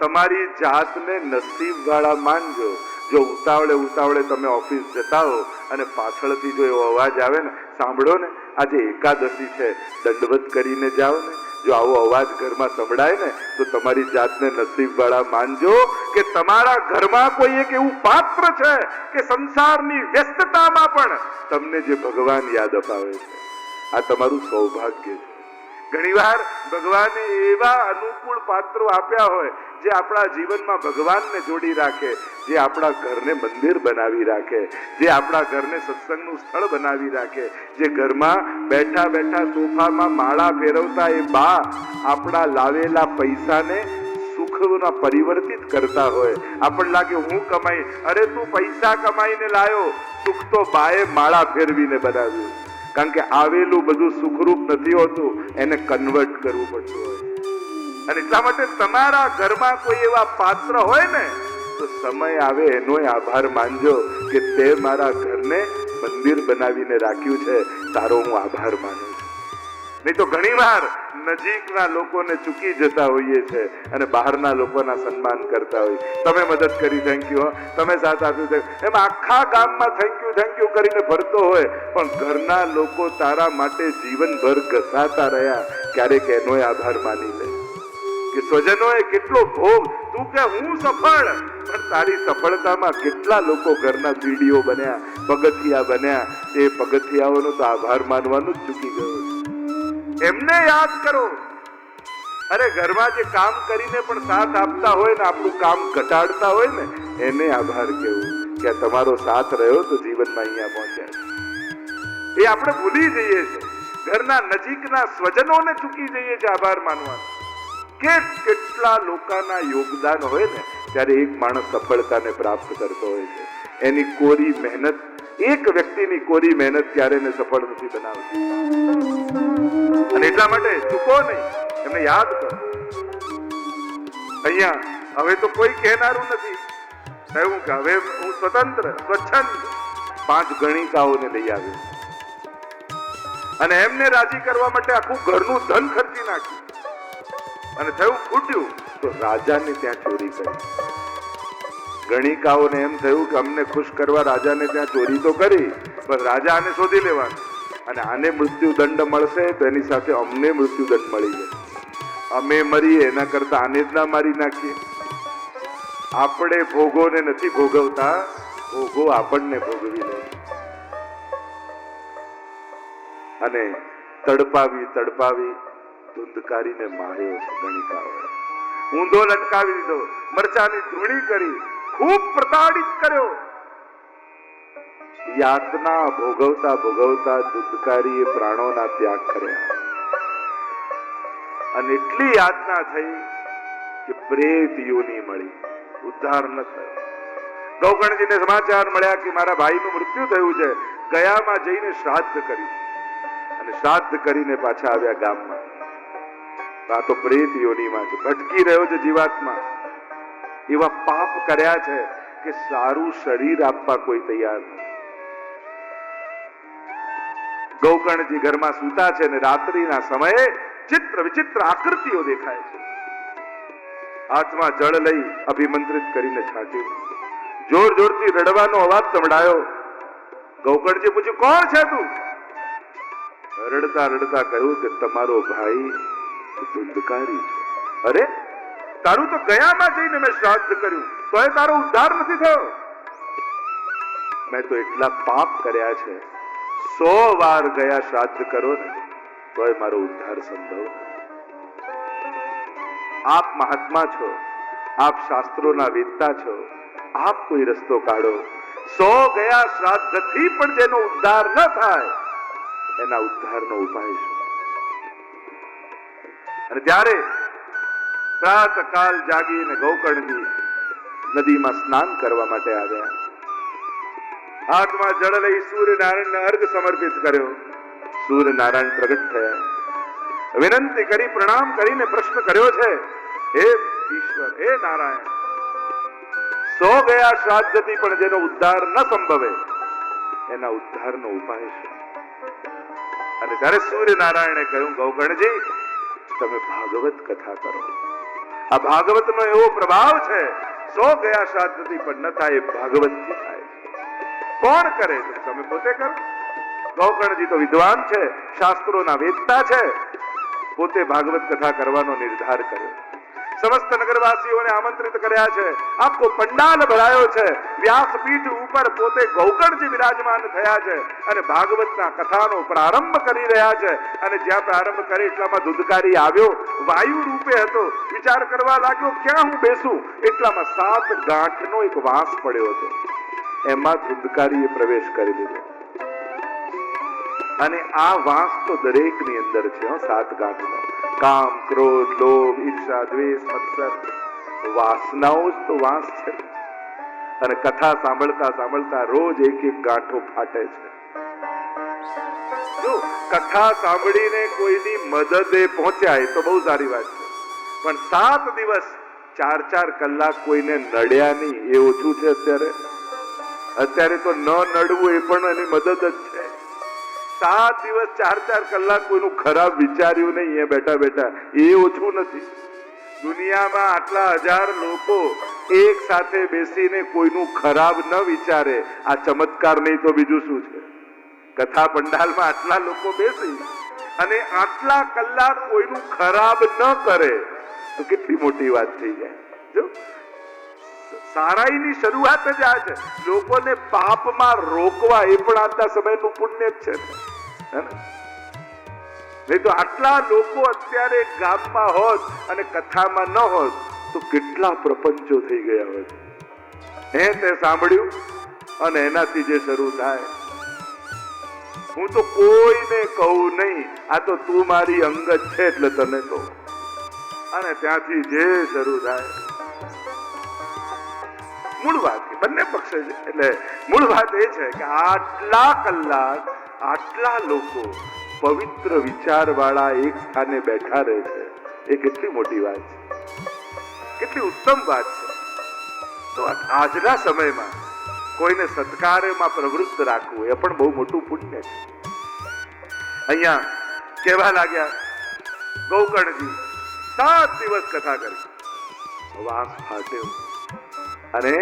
તમારી જાતને નસીબવાળા માનજો. જો ઉતાવળે તમે ઓફિસ જતા હો અને પાછળથી જો એવો અવાજ આવે ને, સાંભળો ને, આજે એકાદશી છે, દંડવત કરીને જાઓ ને, જો આવો અવાજ ઘરમાં સંભળાય ને તો તમારી જાતને નસીબવાળા માનજો કે તમારા ઘરમાં કોઈ એક એવું પાત્ર છે કે સંસારની વ્યસ્તતામાં પણ તમને જે ભગવાન યાદ અપાવે છે. આ તમારું સૌભાગ્ય છે. ઘણીવાર ભગવાને એવા અનુકૂળ પાત્રો આપ્યા હોય જે આપણા જીવનમાં ભગવાનને જોડી રાખે, જે આપણા ઘરને મંદિર બનાવી રાખે, જે આપણા ઘરને સત્સંગનું સ્થળ બનાવી રાખે, જે ઘરમાં બેઠા બેઠા સોફામાં માળા ફેરવતા એ બા આપણા લાવેલા પૈસાને સુખમાં પરિવર્તિત કરતા હોય. આપણને લાગે હું કમાઈ, અરે તું પૈસા કમાઈને લાયો, સુખ તો બાએ માળા ફેરવીને બનાવ્યું. કારણ કે આવેલું બધું સુખરૂપ નથી હોતું, એને કન્વર્ટ કરવું પડતું હોય. અને એટલા માટે તમારા ઘરમાં કોઈ એવા પાત્ર હોય ને તો સમય આવે એનોય આભાર માનજો કે તે મારા ઘરને મંદિર બનાવીને રાખ્યું છે, તારો હું આભાર માનું છું. નહીં તો ઘણી વાર નજીકના લોકોને ચૂકી જતા હોઈએ છે અને બહારના લોકોના સન્માન કરતા હોય. તમે મદદ કરી, થેન્ક યુ, તમે સાથ આપ્યું, એમ આખા ગામમાં થેન્ક યુ કરીને ફરતો હોય, પણ ઘરના લોકો તારા માટે જીવનભર ઘસાતા રહ્યા, ક્યારેક એનોય આભાર માની લે કે સ્વજનોએ કેટલો ભોગ, તું કે હું સફળ, પણ તારી સફળતામાં કેટલા લોકો ઘરના સીડીઓ બન્યા, પગથિયા બન્યા. એ પગથિયાઓનો તો આભાર માનવાનું જ ચૂકી ગયો. એમને યાદ કરો. અરે ઘરમાં જે કામ કરીને પણ સાથ આપતા હોય ને, આપણું કામ ઘટાડતા હોય ને, એને આભાર કહેવું કે તમારો સાથ રહ્યો તો જીવનમાં અહીંયા પહોંચ્યા. એ આપણે ભૂલી જઈએ છીએ. ઘરના નજીકના સ્વજનોને ચૂકી જઈએ છીએ આભાર માનવાનું. કેટલા લોકોના યોગદાન હોય ને ત્યારે એક માણસ સફળતાને પ્રાપ્ત કરતો હોય છે. એની કોરી મહેનત, એક વ્યક્તિની કોરી મહેનત ક્યારે ને સફળ નથી બનાવતી. અને એટલા માટે ચૂકો નહીં, એમને યાદ કરો. અહીંયા હવે તો કોઈ કહેનારું નથી, કહ્યું કે હવે હું સ્વતંત્ર સ્વચ્છંદ 5 ગણિકાઓને લઈ આવ્યો અને એમને રાજી કરવા માટે આખું ઘરનું ધન ખર્ચી નાખ્યું. અને થયું ફૂટ્યું તો રાજાને ત્યાં ચોરી કરી. ગણિકાઓને એમ થયું કે અમને ખુશ કરવા રાજાને ત્યાં ચોરી તો કરી, પણ રાજા આને શોધી લેવાનું અને આને મૃત્યુદંડ મળશે તો એની સાથે અમને મૃત્યુદંડ મળી જાય. અમે મરીએ એના કરતા આને જ ના મારી નાખીએ. આપણે ભોગોને નથી ભોગવતા, ભોગો આપણને ભોગવી લે. અને તડપાવી ધુંધકારીને માર્યો છે ગણિકાઓએ. ઊંધો લટકાવી દીધો, મરચાની ધૂણી કરી, ખૂબ પ્રતાડિત કર્યો. યાતના ભોગવતા ધુંધકારીએ પ્રાણોના ત્યાગ કર્યા. અને એટલી યાતના થઈ કે પ્રેત યોની મળી, ઉદ્ધાર ન થયો. ગૌકર્ણજીને સમાચાર મળ્યા કે મારા ભાઈનું મૃત્યુ થયું છે. ગયામાં જઈને શ્રાદ્ધ કર્યું અને શ્રાદ્ધ કરીને પાછા આવ્યા ગામમાં. આ તો પ્રેત યોનીમાં છે, ભટકી રહ્યો છે જીવાત્મા. એવા પાપ કર્યા છે કે સારું શરીર આપવા કોઈ તૈયાર નથી. ગૌકર્ણજી ઘરમાં સૂતા છે ને રાત્રિના સમયે ચિત્ર વિચિત્ર આકૃતિઓ દેખાય છે. હાથમાં જળ લઈ અભિમંત્રિત કરીને છાંટ્યું. જોર જોરથી રડવાનો અવાજ સંભળાયો. ગૌકર્ણજી પૂછ્યું, કોણ છે તું? રડતા કહ્યું કે તમારો ભાઈ ધુંધકારી છે. અરે તારું તો ગયામાં જઈને મેં શ્રાદ્ધ કર્યું, તોય તારો ઉદ્ધાર નથી થયો. મેં તો એટલા પાપ કર્યા છે, 100 વાર ગયા શ્રાદ્ધ કરો ને તોય મારો ઉદ્ધાર સંભવ. આપ મહાત્મા છો, આપ શાસ્ત્રોના વેદતા છો, આપ કોઈ રસ્તો કાઢો. 100 ગયા શ્રાદ્ધથી પણ જેનો ઉદ્ધાર ન થાય એના ઉદ્ધારનો ઉપાય શું? અને ત્યારે પ્રાતકાલ જાગીને ગૌકર્ણજી નદીમાં સ્નાન કરવા માટે આવ્યા. હાથમાં જળ લઈ સૂર્યનારાયણને અર્ઘ સમર્પિત કર્યો. સૂર્યનારાયણ પ્રગટ થયા. વિનંતી કરી, પ્રણામ કરીને પ્રશ્ન કર્યો છે, હે ઈશ્વર, હે નારાયણ, 100 ગયા શ્રાદ્ધથી પણ જેનો ઉદ્ધાર ન સંભવે એના ઉદ્ધારનો ઉપાય શું? અને ત્યારે સૂર્યનારાયણે કહ્યું, ગૌકર્ણજી તમે ભાગવત કથા કરો. આ ભાગવતનો એવો પ્રભાવ છે, 100 ગયા શ્રાદ્ધથી પણ ન થાય, ભાગવતથી થાય છે. કોણ કરે છે? તમે પોતે કરો. ગૌકર્ણજી તો વિદ્વાન છે, શાસ્ત્રોના વેદતા છે, પોતે ભાગવત કથા કરવાનો નિર્ધાર કર્યો. સમસ્ત નગરવાસીઓને આમંત્રિત કર્યા છે, આખો પંડાલ ભરાયો છે, વ્યાસપીઠ ઉપર પોતે ગૌકર્ણજી વિરાજમાન થયા છે અને ભાગવતના કથાનો પ્રારંભ કરી રહ્યા છે. અને જ્યાં પ્રારંભ કરે એટલામાં ધુંધકારી આવ્યો, વાયુ રૂપે હતો, વિચાર કરવા લાગ્યો ક્યાં હું બેસું. એટલામાં 7 ગાંઠનો એક વાંસ પડ્યો હતો, એમાં ધુંધકારીએ પ્રવેશ કરી લીધો. અને આ વાંસ તો દરેકની અંદર છે, 7 ગાંઠનો. કામ, ક્રોધ, લોભ, ઈર્ષા, દ્વેષ, મત્સર, વાસનાઓ જ તો વાંસ છે. અને કથા સાંભળતા સાંભળતા રોજ એક એક ગાંઠો ફાટે છે. જો કથા સાંભળીને કોઈની મદદે પહોંચાય તો બહુ સારી વાત છે, પણ 7 દિવસ 4-4 કલાક કોઈને નડ્યા નહીં એ ઓછું છે. અત્યારે તો ન નડવું એ પણ એની મદદ જ છે. 7 દિવસ 4-4 કલાક કોઈનું ખરાબ વિચાર્યું નહીં એ બેઠા બેઠા એ ઓછું નથી. દુનિયામાં આટલા 1000 લોકો એક સાથે બેસીને કોઈનું ખરાબ ન વિચારે, આ ચમત્કાર નહીં તો બીજું શું છે? કથા પંડાલમાં આટલા લોકો બેસી અને આટલા કલાક કોઈનું ખરાબ ન કરે તો કેટલી મોટી વાત થઈ જાય. જો સારાઈની શરૂઆત જ આ છે. લોકોને પાપમાં રોકવા એ પણ આજના સમયનું પુણ્ય જ છે. નહીં તો આટલા લોકો અત્યારે ગામમાં હોત અને કથામાં ન હોત તો કેટલા પ્રપંચો થઈ ગયા હોત. તે સાંભળ્યું અને એનાથી જે શરૂ થાય, હું તો કોઈને કહું નહીં, આ તો તું મારી અંગત છે એટલે તને કહું. અને ત્યાંથી જે શરૂ થાય, મૂળ વાત બંને પક્ષે છે. એટલે મૂળ વાત એ છે કે આટલા કલાક આટલા લોકો પવિત્ર વિચાર વાળા એક સ્થાને બેઠા રહે છે, એ કેટલી મોટી વાત છે, કેટલી ઉત્તમ વાત છે. તો આજના સમયમાં કોઈને સત્કારમાં પ્રવૃત્ત રાખવું એ પણ બહુ મોટું પુણ્ય છે. અહીંયા કહેવા લાગ્યા ગૌકર્ણજી 7 દિવસ કથા કરી, વાંસ ફાટ્યો અને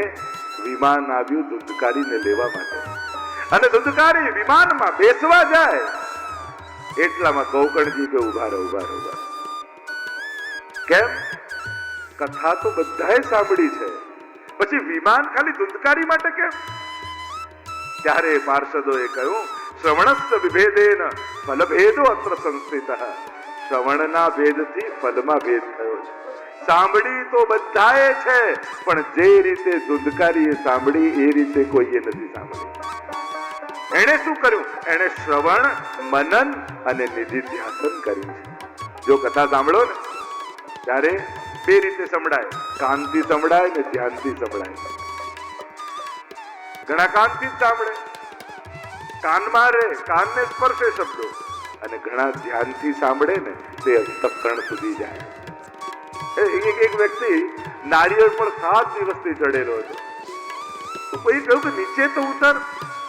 વિમાન આવ્યું ધુંધકારીને લેવા માટે. અને ધુંધકારી વિમાનમાં બેસવા જાય એટલામાં ગૌકર્ણજી કે ઉભા રહો, ઉભા રહો. કેમ? કથા તો બધાએ સાંભળી છે, પછી વિમાન ખાલી ધુંધકારી માટે કેમ? ત્યારે પાર્ષદોએ કહ્યું, શ્રવણસ્ય વિભેદેન ફલભેદો અત્ર સંસ્થિતઃ. શ્રવણના ભેદથી ફલમાં ભેદ થયો છે. સાંભળી તો બધાએ છે, પણ જે રીતે ધુંધકારીએ સાંભળી એ રીતે કોઈએ નથી સાંભળી. એણે શું કર્યું? એણે શ્રવણ, મનન અને નિધિધ્યાસન કર્યું છે. જો કથા સાંભળો ને ત્યારે 2 રીતે સંભળાય, કાનથી સંભળાય ને ધ્યાનથી સંભળાય. ઘણા કાનથી સાંભળે, કાનમાં રહે, કાનને સ્પર્શે શબ્દો, અને ઘણા ધ્યાનથી સાંભળે ને તે અંતઃકરણ સુધી જાય. એક વ્યક્તિ નારિયેળ પર 7 દિવસથી ચડેલો હતો. તો કોઈ કહ્યું કે નીચે તો ઉતર.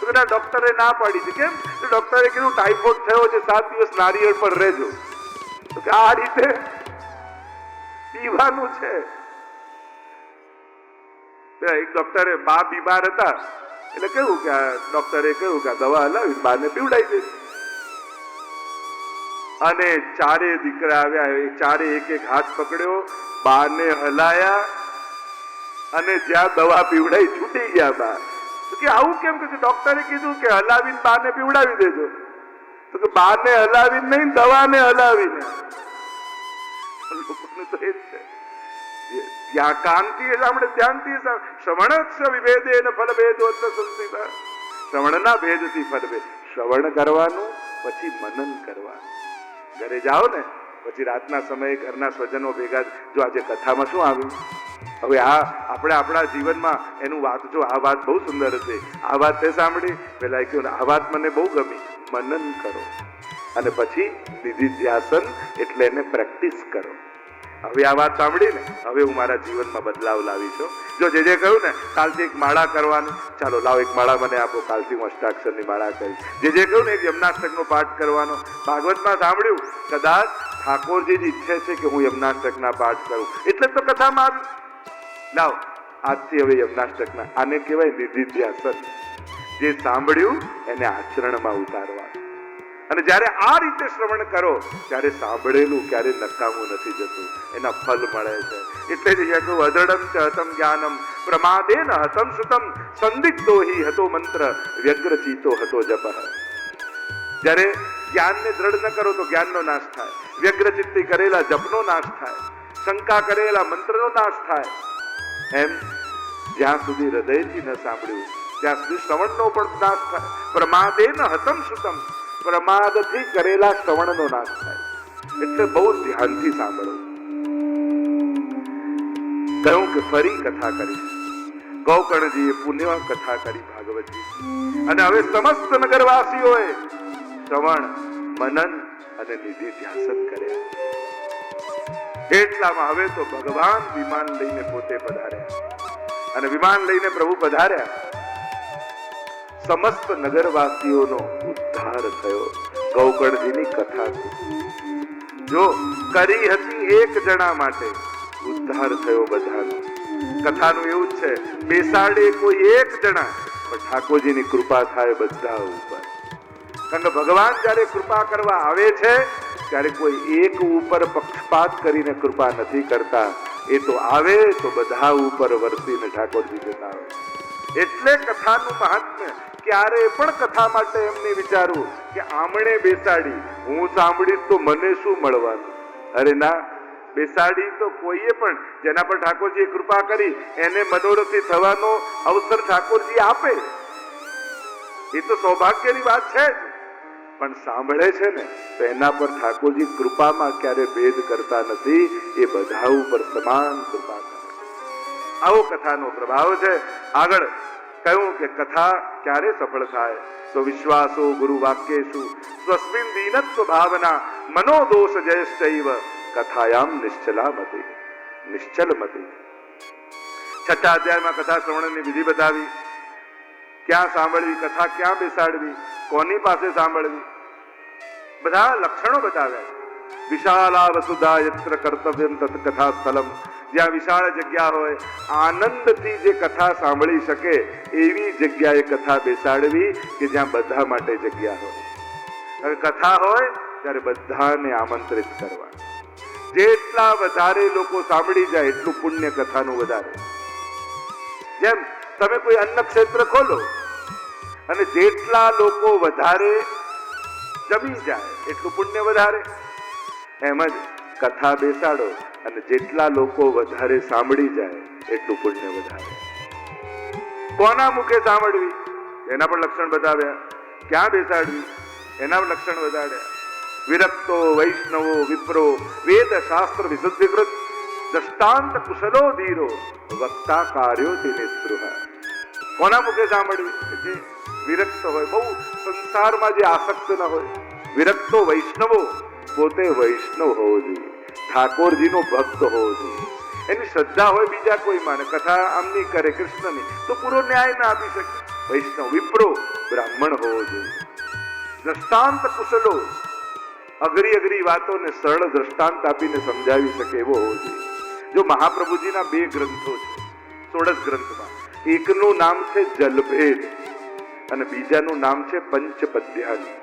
તો ડોક્ટરે ના પાડી છે. કેમ? ડોક્ટરે કીધું ટાઇફોઇડ થયો છે, 7 દિવસ નારિયેળ પર રહેજો. તો કે આ રીતે પીવાનું છે. એક ડોક્ટરે બા બીમાર હતા એટલે કહ્યું કે ડોક્ટરે કહ્યું કે દવા હલાવી બાને પીવડાવી દે. અને 4 દીકરા આવ્યા, એ 4 એક એક હાથ પકડ્યો, બાને હલાયા અને જ્યાં દવા પીવડાવી છૂટી ગયા બા. તો કે આવું કેમ? કે ડોક્ટરે કીધું કે હલાવીને બાને પીવડાવી દેજો. તો કે બાને હલાવીને નહીં, દવાને હલાવીને. લોકોનું તો એ જ છે. ત્યાં કાનથી સાંભળે, ધ્યાનથી શ્રવણસ્ય વિભેદેન ફલભેદો અત્ર સંસ્થિતઃ. શ્રવણના ભેદથી ફલભેદ. શ્રવણ કરવાનું, પછી મનન કરવાનું. ઘરે જાઓ ને પછી રાતના સમયે ઘરના સ્વજનો ભેગા, જો આજે કથામાં શું આવ્યું, હવે આ આપણે આપણા જીવનમાં એનું વાત, જો આ વાત બહુ સુંદર હતી, આ વાત તે સાંભળી, પેલા કહ્યું આ વાત મને બહુ ગમી, મનન કરો અને પછી નિધિધ્યાસન એટલે એને પ્રેક્ટિસ કરો. હવે આ વાત સાંભળીને હવે હું મારા જીવનમાં બદલાવ લાવી છું. જો જે કહ્યું ને કાલથી એક માળા કરવાની, ચાલો લાવો એક માળા મને આપો, કાલથી હું અષ્ટાક્ષરની માળા કરીશ. જે કહ્યું ને એક યમનાષ્ટકનો પાઠ કરવાનો, ભાગવતમાં સાંભળ્યું, કદાચ ઠાકોરજી જ ઈચ્છે છે કે હું યમનાષ્ટકના પાઠ કરું, એટલે તો કથામાં આવ્યું. લાવ આજથી હવે યમનાષ્ટકના, આને કહેવાય નિધિધ્યાસન. જે સાંભળ્યું એને આચરણમાં ઉતારવા. અને જ્યારે આ રીતે શ્રવણ કરો ત્યારે સાંભળેલું ક્યારે નકામું નથી જતું, એના ફલ મળે છે. એટલે જ યથો અધડમ ચ હતમ જ્ઞાનમ પ્રમાદેન હતમ સુતમ સંદિગ્ધો હિ હતો મંત્ર વ્યગ્રચિતો હતો જપઃ. જ્યારે જ્ઞાનને દ્રઢ ન કરો તો જ્ઞાનનો નાશ થાય, વ્યગ્રચિત્તી કરેલા જપનો નાશ થાય, શંકા કરેલા મંત્રનો નાશ થાય. એમ જ્યાં સુધી હૃદયથી ન સાંભળ્યું ત્યાં સુધી શ્રવણનો પણ નાશ થાય. પ્રમાદેન હતમ સુતમ, પ્રમાદથી કરેલા શ્રવણનો નાશ થાય. એટલે બહુ ધ્યાનથી સાંભળો. કહ્યું કે ફરી કથા કરી. ગૌકર્ણજીએ પુણ્ય કથા કરી ભાગવતજી, અને હવે સમસ્ત નગરવાસીઓએ શ્રવણ મનન અને નિધિધ્યાસન કર્યા. એટલામાં હવે તો ભગવાન વિમાન લઈને પોતે પધાર્યા, અને વિમાન લઈને પ્રભુ પધાર્યા. સમસ્ત નગરવાસીઓનો ઉદ્ધાર થયો ગૌકર્ણજીની કથાથી. જો કરી હતી એક જણા માટે, ઉદ્ધાર થયો બધાનો. કથાનું એવું જ છે, બેસાડે કોઈ એક જણા પણ ઠાકોરજીની કૃપા થાય બધા ઉપર. કારણ કે ભગવાન જ્યારે કૃપા કરવા આવે છે ત્યારે કોઈ એક ઉપર પક્ષપાત કરીને કૃપા નથી કરતા. એ તો આવે તો બધા ઉપર વરસીને ઠાકોરજી જતા આવે. એટલે કથાનું મહાત્મ્ય. ક્યારે પણ કથા માટે એમને વિચારવું કે આમણે બેસાડી હું સાંભળીશ તો મને શું મળવાનું. અરે ના, બેસાડી તો કોઈએ પણ જેના પર ઠાકોરજીએ કૃપા કરી એને મનોરથી થવાનો અવસર ઠાકોરજી આપે, એ તો સૌભાગ્યની વાત છે જ. પણ સાંભળે છે ને તો એના પર ઠાકોરજી કૃપામાં ક્યારે ભેદ કરતા નથી, એ બધા ઉપર સમાન કૃપા કરે. આવો કથાનો પ્રભાવ છે. આગળ કહ્યું કે કથા ક્યારે સફળ થાય તો વિશ્વાસો ગુરુ વાક્યેષુ સ્વસ્મિન દીનત્વ ભાવના મનોદોષ જયશ્ચૈવ કથાયામ નિશ્ચલામતિ નિશ્ચલમતિ. છઠ્ઠા અધ્યાયમાં કથા શ્રવણની વિધિ બતાવી. ક્યાં સાંભળવી કથા, ક્યાં બેસાડવી, કોની પાસે સાંભળવી, બધા લક્ષણો બતાવ્યા. વિશાલા વસુધા યત્ર કર્તવ્યમ તત કથા સ્થલમ. જ્યાં વિશાળ જગ્યા હોય, આનંદથી જે કથા સાંભળી શકે એવી જગ્યાએ કથા બેસાડવી કે જ્યાં બધા માટે જગ્યા હોય. કથા હોય ત્યારે બધાને આમંત્રિત કરવા. જેટલા વધારે લોકો સાંભળી જાય એટલું પુણ્ય કથાનું વધારે. જેમ તમે કોઈ અન્ન ક્ષેત્ર ખોલો અને જેટલા લોકો વધારે જમી જાય એટલું પુણ્ય વધારે. એમ જ કથા બેસાડો અને જેટલા લોકો વધારે સાંભળી જાય એટલું પુણ્ય વધારે. કોના મુખે સાંભળવી એના પણ લક્ષણ બતાવ્યા, ક્યાં બેસાડવી એના લક્ષણ બતાવ્યા. વિરક્તો વૈષ્ણવો વિપ્રો વેદ શાસ્ત્ર વિશુદ્ધિકૃત દ્રષ્ટાંત કુશલો ધીરો વક્તા કાર્યો નિસ્પૃહ. કોના મુખે સાંભળવી? જે વિરક્ત હોય, બહુ સંસારમાં જે આસક્ત ન હોય. વિરક્તો વૈષ્ણવો, પોતે વૈષ્ણવ હોવો જોઈએ, ઠાકોરજીનો ભક્ત હોવો જોઈએ. એની શ્રદ્ધા હોય બીજા કોઈ માને, કથા આમની કરે કૃષ્ણની તો પૂરો ન્યાય ના આપી શકે. વૈષ્ણવ વિપ્રો બ્રાહ્મણ હોવો જોઈએ. દ્રષ્ટાંત કુશલો, અઘરી વાતોને સરળ દ્રષ્ટાંત આપીને સમજાવી શકે એવો હોવો જોઈએ. જો મહાપ્રભુજીના 2 ગ્રંથો છે 16 ગ્રંથમાં, એકનું નામ છે જલભેદ અને બીજાનું નામ છે પંચપદ્યાની.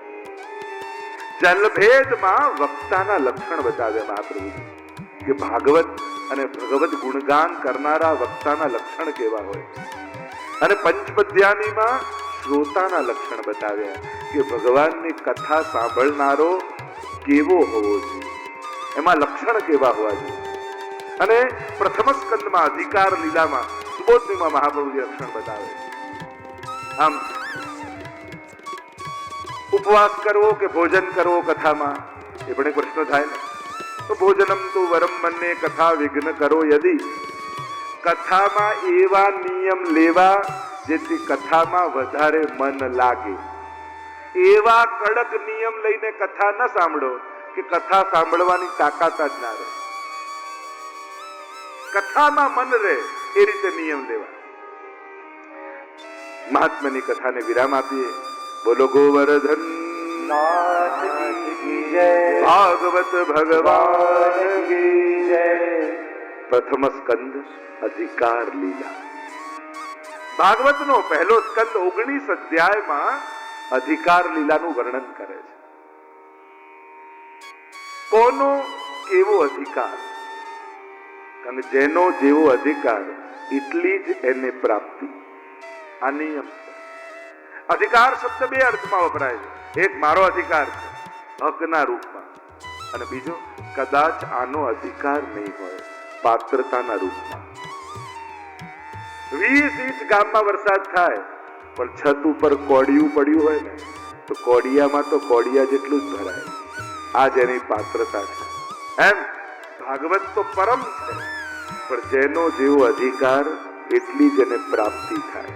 જલભેદમાં વક્તાના લક્ષણ બતાવ્યા મહાપ્રભુજી કે ભાગવત અને ભગવત ગુણગાન કરનારા વક્તાના લક્ષણ કેવા હોય. અને પંચપદ્યાનીમાં શ્રોતાના લક્ષણ બતાવ્યા કે ભગવાનની કથા સાંભળનારો કેવો હોવો જોઈએ, એમાં લક્ષણ કેવા હોવા જોઈએ. અને પ્રથમ સ્કંદમાં અધિકાર લીલામાં સુબોધનીમાં મહાપ્રભુજી લક્ષણ બતાવે. આમ ઉપવાસ કરવો કે ભોજન કરવો કથામાં, એ પણ એક પ્રશ્ન થાય ને. તો ભોજનમ તો વરમ મન્ને કથા વિઘ્ન કરો યદી. કથામાં એવા નિયમ લેવા જેથી કથામાં વધારે મન લાગે. એવા કડક નિયમ લઈને કથા ન સાંભળો કે કથા સાંભળવાની તાકાત જ ના રહે. કથામાં મન રહે એ રીતે નિયમ લેવા. મહાત્માની કથાને વિરામ આપીએ. બોલો ગોવર્ધન નાથ કી જય. ભાગવત ભાગવત ભગવાન કી જય. પ્રથમ સ્કંદ અધિકાર લીલા. ભાગવતનો પહેલો સ્કંદ 19 અધ્યાયમાં અધિકાર લીલાનું વર્ણન કરે છે. કોનો કેવો અધિકાર? કારણ કે જેનો જેવો અધિકાર એટલી જ એને પ્રાપ્તિ. આ નિયમ છે. અધિકાર શબ્દ બે અર્થમાં વપરાય છે. એક મારો અધિકાર છે હકના રૂપમાં, અને બીજો કદાચ આનો અધિકાર નહીં હોય પાત્રતાના રૂપમાં. 20 ઇંચ ગામમાં વરસાદ થાય પણ છત ઉપર કોડિયું પડ્યું હોય ને તો કોડિયામાં તો કોડિયા જેટલું જ ભરાય. આ જેની પાત્રતા છે. એમ ભાગવત તો પરમ છે, પણ જેનો જેવો અધિકાર એટલી જ એને પ્રાપ્તિ થાય.